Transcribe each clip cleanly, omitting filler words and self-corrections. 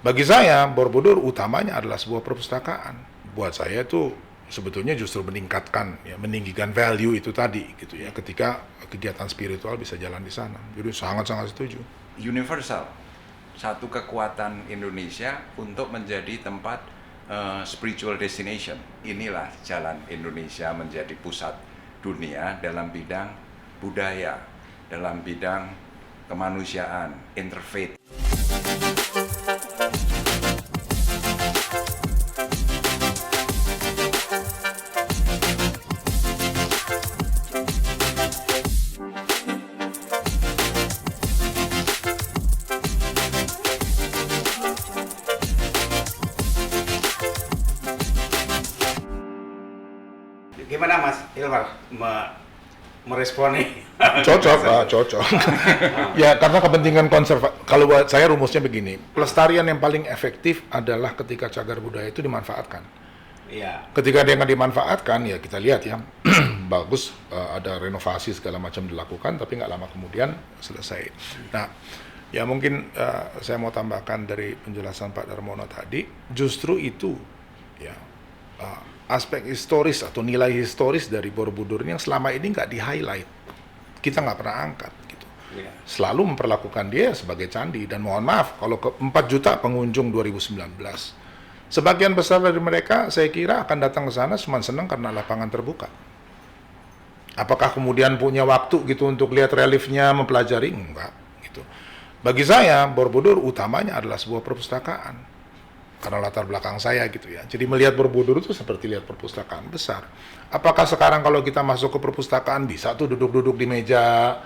Bagi saya, Borobudur utamanya adalah sebuah perpustakaan. Buat saya itu sebetulnya justru meningkatkan, ya, meninggikan value itu tadi, gitu ya. Ketika kegiatan spiritual bisa jalan di sana. Jadi sangat-sangat setuju. Universal, satu kekuatan Indonesia untuk menjadi tempat spiritual destination. Inilah jalan Indonesia menjadi pusat dunia dalam bidang budaya, dalam bidang kemanusiaan, interfaith. Gimana Mas Ilmar meresponi? Cocok. Ya, karena kepentingan kalau buat saya rumusnya begini, pelestarian yang paling efektif adalah ketika cagar budaya itu dimanfaatkan. Iya. Ketika dia nggak dimanfaatkan, ya kita lihat ya, bagus, ada renovasi segala macam dilakukan, tapi nggak lama kemudian selesai. Nah, ya mungkin saya mau tambahkan dari penjelasan Pak Darmono tadi, justru itu ya aspek historis atau nilai historis dari Borobudur yang selama ini nggak di-highlight, kita nggak pernah angkat gitu. Iya. Selalu memperlakukan dia sebagai candi, dan mohon maaf kalau ke 4 juta pengunjung 2019, sebagian besar dari mereka saya kira akan datang ke sana cuma senang karena lapangan terbuka. Apakah kemudian punya waktu gitu untuk lihat reliefnya, mempelajari? Enggak gitu. Bagi saya Borobudur utamanya adalah sebuah perpustakaan. Karena latar belakang saya gitu ya. Jadi melihat Borobudur itu seperti lihat perpustakaan besar. Apakah sekarang kalau kita masuk ke perpustakaan bisa tuh duduk-duduk di meja,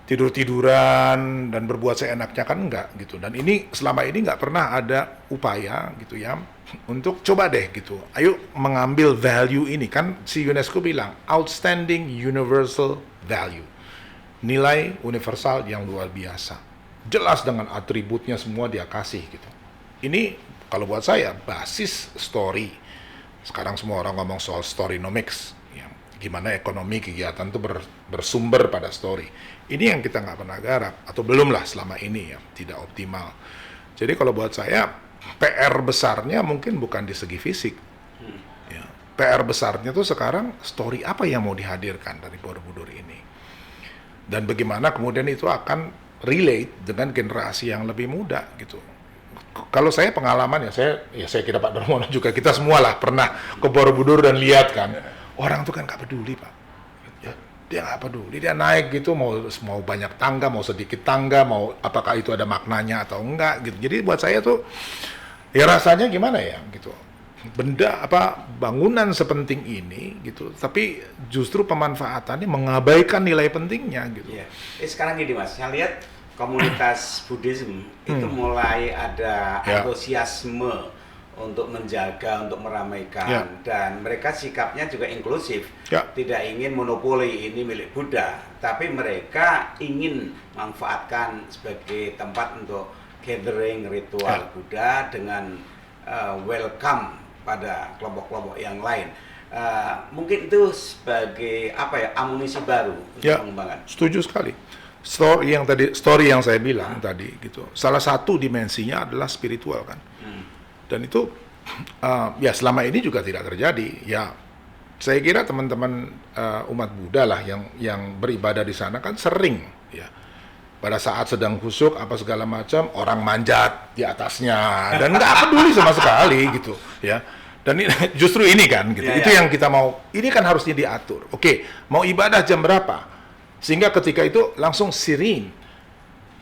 tidur-tiduran, dan berbuat seenaknya? Kan enggak gitu. Dan ini selama ini nggak pernah ada upaya gitu ya untuk coba deh gitu. Ayo mengambil value ini, kan si UNESCO bilang outstanding universal value. Nilai universal yang luar biasa. Jelas dengan atributnya semua dia kasih gitu. Ini kalau buat saya basis story. Sekarang semua orang ngomong soal storynomics, ya. Gimana ekonomi kegiatan itu bersumber pada story. Ini yang kita nggak pernah garap, atau belum lah selama ini ya, tidak optimal. Jadi kalau buat saya PR besarnya mungkin bukan di segi fisik. Ya. PR besarnya tuh sekarang story apa yang mau dihadirkan dari Borobudur ini. Dan bagaimana kemudian itu akan relate dengan generasi yang lebih muda gitu. Kalau saya pengalaman ya saya kira Pak Darmono juga, kita semua lah pernah ke Borobudur dan lihat kan, orang tuh kan nggak peduli Pak, ya, dia nggak peduli, dia naik gitu mau banyak tangga, mau sedikit tangga, mau apakah itu ada maknanya atau enggak gitu. Jadi buat saya tuh ya rasanya gimana ya gitu, benda bangunan sepenting ini gitu, tapi justru pemanfaatannya mengabaikan nilai pentingnya gitu. Iya. Sekarang gini Mas, saya lihat komunitas Buddhism itu mulai ada antusiasme untuk menjaga, untuk meramaikan, dan mereka sikapnya juga inklusif, tidak ingin monopoli ini milik Buddha, tapi mereka ingin manfaatkan sebagai tempat untuk gathering ritual Buddha dengan welcome pada kelompok-kelompok yang lain. Mungkin itu sebagai amunisi baru untuk mengembangkan. Setuju sekali. Story yang saya bilang tadi gitu, salah satu dimensinya adalah spiritual kan, dan itu ya selama ini juga tidak terjadi. Ya saya kira teman-teman umat Buddha lah yang beribadah di sana kan sering ya pada saat sedang khusyuk apa segala macam orang manjat di atasnya dan nggak peduli sama sekali gitu ya. Dan justru ini kan gitu, itu yang kita mau. Ini kan harusnya diatur. Oke, mau ibadah jam berapa? Sehingga ketika itu langsung serene.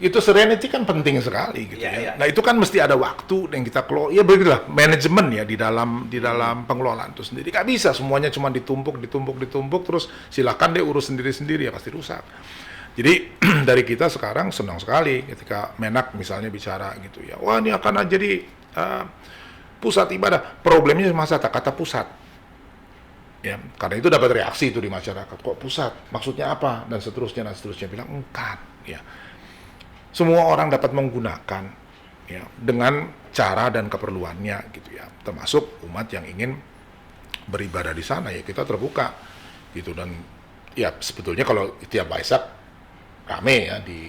Itu serenity kan penting sekali gitu ya. Nah, itu kan mesti ada waktu yang kita kelola. Ya begitulah manajemen ya di dalam pengelolaan itu sendiri. Gak bisa semuanya cuma ditumpuk terus silakan deh urus sendiri-sendiri, ya pasti rusak. Jadi dari kita sekarang senang sekali ketika Menak misalnya bicara gitu ya. Wah, ini akan jadi pusat ibadah. Problemnya cuma kata pusat. Ya, karena itu dapat reaksi itu di masyarakat. Kok pusat? Maksudnya apa? Dan seterusnya bilang enggak. Ya, semua orang dapat menggunakan ya dengan cara dan keperluannya gitu ya. Termasuk umat yang ingin beribadah di sana ya kita terbuka gitu. Dan ya sebetulnya kalau tiap Waisak rame ya di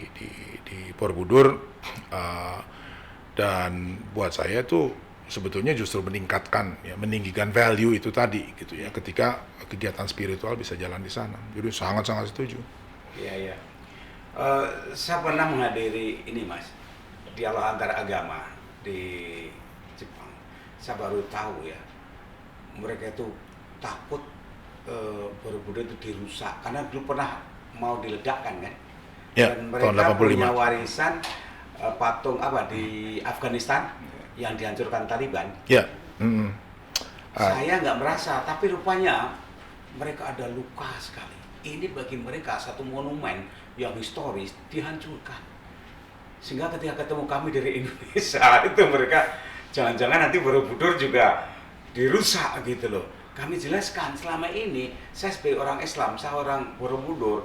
Borobudur. Dan buat saya itu sebetulnya justru meningkatkan, ya, meninggikan value itu tadi gitu ya, ketika kegiatan spiritual bisa jalan di sana. Jadi sangat-sangat setuju. Iya, iya. Saya pernah menghadiri ini Mas, dialog antar agama di Jepang. Saya baru tahu ya, mereka itu takut Borobudur itu dirusak karena dulu pernah mau diledakkan kan. Ya, Dan tahun mereka 85. punya warisan patung apa di Afghanistan yang dihancurkan Taliban. Ya. Saya nggak merasa, tapi rupanya mereka ada luka sekali. Ini bagi mereka satu monumen yang historis dihancurkan. Sehingga ketika ketemu kami dari Indonesia, itu mereka jangan-jangan nanti Borobudur juga dirusak gitu loh. Kami jelaskan selama ini saya sebagai orang Islam, saya orang Borobudur,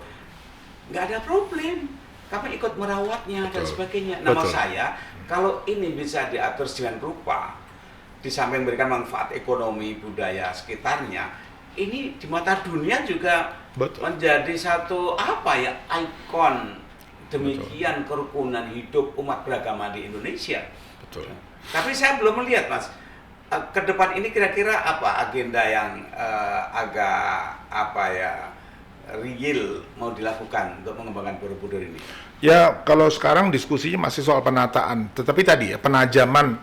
nggak ada problem. Kami ikut merawatnya dan sebagainya. Nama saya, kalau ini bisa diatur dengan rupa, di samping memberikan manfaat ekonomi, budaya sekitarnya, ini di mata dunia juga menjadi satu apa ya, ikon demikian kerukunan hidup umat beragama di Indonesia. Betul. Tapi saya belum melihat Mas, ke depan ini kira-kira apa agenda yang agak apa ya real mau dilakukan untuk mengembangkan Borobudur ini? Ya, kalau sekarang diskusinya masih soal penataan, tetapi tadi ya penajaman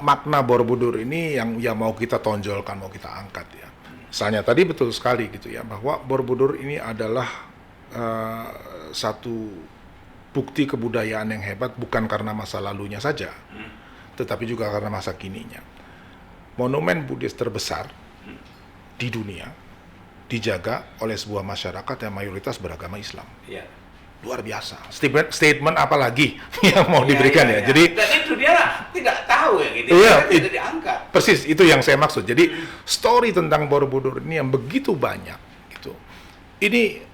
makna Borobudur ini yang mau kita tonjolkan, mau kita angkat ya. Misalnya tadi betul sekali gitu ya, bahwa Borobudur ini adalah satu bukti kebudayaan yang hebat bukan karena masa lalunya saja, tetapi juga karena masa kininya. Monumen Buddhis terbesar di dunia dijaga oleh sebuah masyarakat yang mayoritas beragama Islam. Ya. Luar biasa. Statement apa lagi yang mau diberikan ya. Jadi dunia tidak tahu ya gitu. Iya, tidak diangkat. Persis itu yang saya maksud. Jadi story tentang Borobudur ini yang begitu banyak gitu. Ini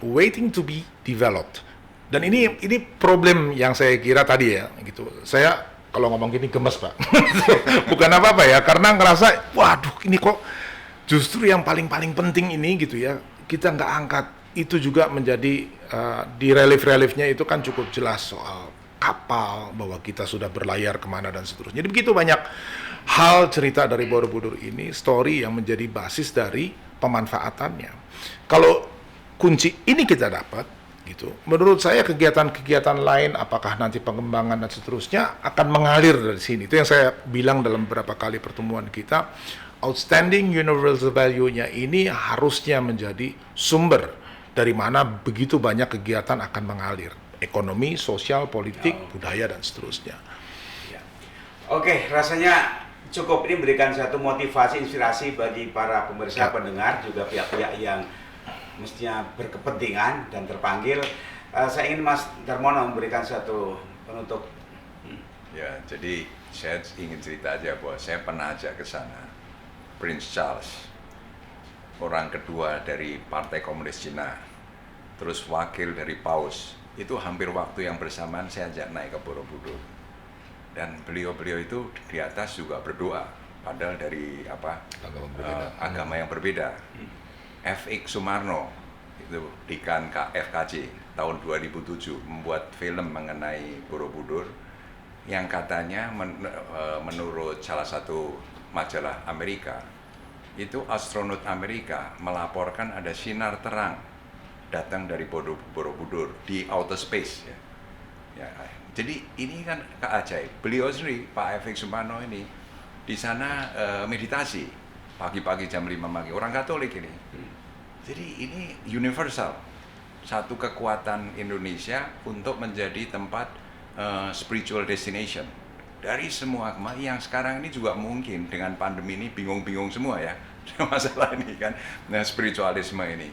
waiting to be developed. Dan ini problem yang saya kira tadi ya gitu. Saya kalau ngomong gini gemes Pak. Bukan apa-apa ya, karena ngerasa waduh ini kok justru yang paling penting ini gitu ya, kita nggak angkat. Itu juga menjadi di relief-reliefnya itu kan cukup jelas soal kapal, bahwa kita sudah berlayar kemana dan seterusnya. Jadi begitu banyak hal cerita dari Borobudur ini, story yang menjadi basis dari pemanfaatannya. Kalau kunci ini kita dapat, gitu. Menurut saya kegiatan-kegiatan lain, apakah nanti pengembangan dan seterusnya akan mengalir dari sini. Itu yang saya bilang dalam beberapa kali pertemuan kita. Outstanding universal value-nya ini harusnya menjadi sumber dari mana begitu banyak kegiatan akan mengalir. Ekonomi, sosial, politik, budaya, dan seterusnya. Ya. Oke, rasanya cukup ini memberikan satu motivasi, inspirasi bagi para pemirsa, pendengar, juga pihak-pihak yang mestinya berkepentingan dan terpanggil. Saya ingin Mas Darmono memberikan satu penutup. Ya, jadi saya ingin cerita aja bahwa saya pernah ajak ke sana Prince Charles, orang kedua dari Partai Komunis Cina, terus wakil dari Paus. Itu hampir waktu yang bersamaan saya ajak naik ke Borobudur. Dan beliau-beliau itu di atas juga berdoa, padahal dari agama yang berbeda. F.X. Sumarno, itu Dekan FKJ, tahun 2007 membuat film mengenai Borobudur yang katanya menurut salah satu majalah Amerika, itu astronot Amerika melaporkan ada sinar terang datang dari Borobudur di outer space ya. Ya, jadi ini kan keajaib. Beliau sendiri Pak F.X. Sumarno ini di sana meditasi pagi-pagi jam 5 pagi, orang Katolik ini. Jadi ini universal, satu kekuatan Indonesia untuk menjadi tempat spiritual destination dari semua agama yang sekarang ini juga mungkin dengan pandemi ini bingung-bingung semua ya masalah ini kan, nah spiritualisme ini.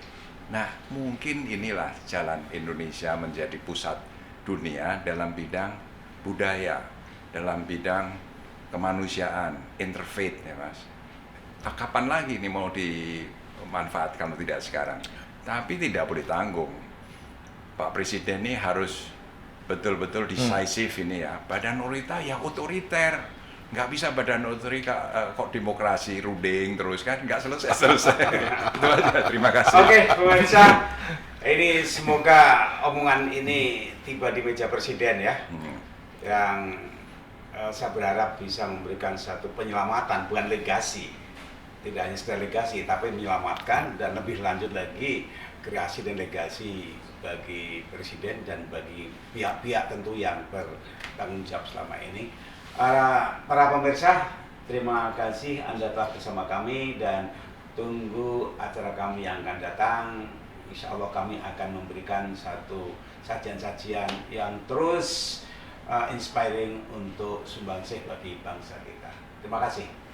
Nah mungkin inilah jalan Indonesia menjadi pusat dunia dalam bidang budaya, dalam bidang kemanusiaan, interfaith ya Mas. Kapan lagi ini mau dimanfaatkan kalau tidak sekarang? Tapi tidak boleh tanggung. Pak Presiden ini harus betul-betul decisive ini ya. Badan otorita ya otoriter, nggak bisa badan otorita kok demokrasi ruding terus kan, nggak selesai. Itu aja, terima kasih. Oke, pemirsa, ini semoga omongan ini tiba di meja Presiden ya. yang saya berharap bisa memberikan satu penyelamatan, bukan legasi. Tidak hanya sekedar legasi, tapi menyelamatkan dan lebih lanjut lagi kreasi dan legasi bagi Presiden dan bagi pihak-pihak tentu yang bertanggung jawab selama ini. Para pemirsa, terima kasih Anda telah bersama kami dan tunggu acara kami yang akan datang. Insya Allah kami akan memberikan satu sajian-sajian yang terus inspiring untuk sumbangsih bagi bangsa kita. Terima kasih.